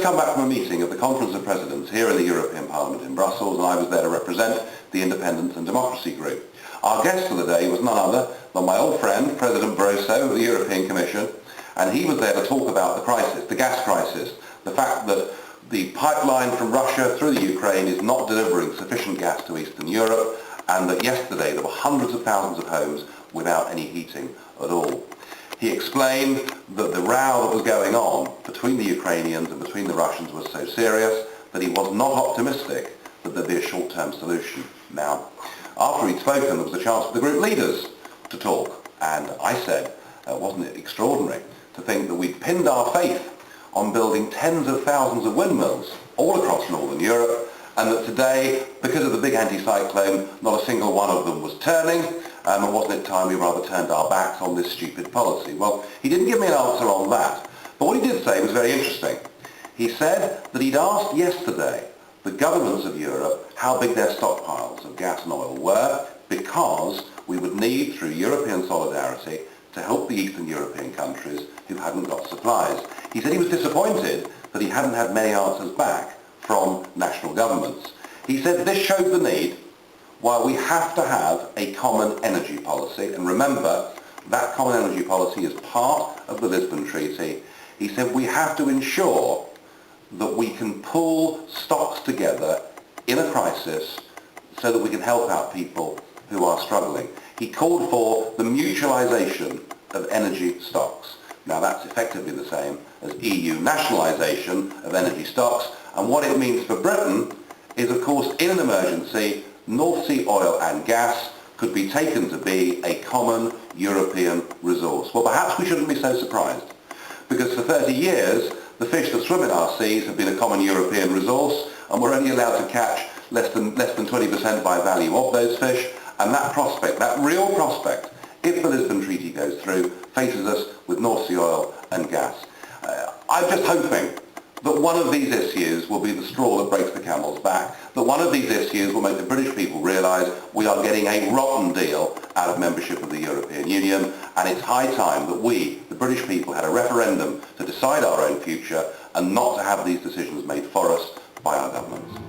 just come back from a meeting of the Conference of Presidents here in the European Parliament in Brussels, and I was there to represent the Independence and Democracy Group. Our guest for the day was none other than my old friend, President Barroso of the European Commission, and he was there to talk about the crisis, the gas crisis, the fact that the pipeline from Russia through the Ukraine is not delivering sufficient gas to Eastern Europe, and that yesterday there were hundreds of thousands of homes without any heating at all. He explained that the row that was going on between the Ukrainians and between the Russians was so serious that he was not optimistic that there'd be a short-term solution. Now, after he'd spoken, there was a chance for the group leaders to talk, and I said, wasn't it extraordinary to think that we'd pinned our faith on building tens of thousands of windmills all across Northern Europe, and that today, because of the big anticyclone, not a single one of them was turning, and wasn't it time we rather turned our backs on this stupid policy? Well, he didn't give me an answer on that, but what he did say was very interesting. He said that he'd asked yesterday the governments of Europe how big their stockpiles of gas and oil were, because we would need, through European solidarity, to help the Eastern European countries who hadn't got supplies. He said he was disappointed that he hadn't had many answers back from national governments. He said this showed the need why we have to have a common energy policy, and remember, that common energy policy is part of the Lisbon Treaty. He said we have to ensure that we can pool stocks together in a crisis so that we can help out people who are struggling. He called for the mutualisation of energy stocks. Now that's effectively the same as EU nationalisation of energy stocks, and what it means for Britain is, of course, in an emergency, North Sea oil and gas could be taken to be a common European resource. Well, perhaps we shouldn't be so surprised, because for 30 years the fish that swim in our seas have been a common European resource, and we're only allowed to catch less than 20% by value of those fish, and that prospect, that real prospect, if the Lisbon Treaty goes through, faces us with North Sea oil and gas. I'm just hoping that one of these issues will be the straw that breaks the camel's back, that one of these issues will make the British people realise we are getting a rotten deal out of membership of the European Union, and it's high time that we, the British people, had a referendum to decide our own future and not to have these decisions made for us by our governments.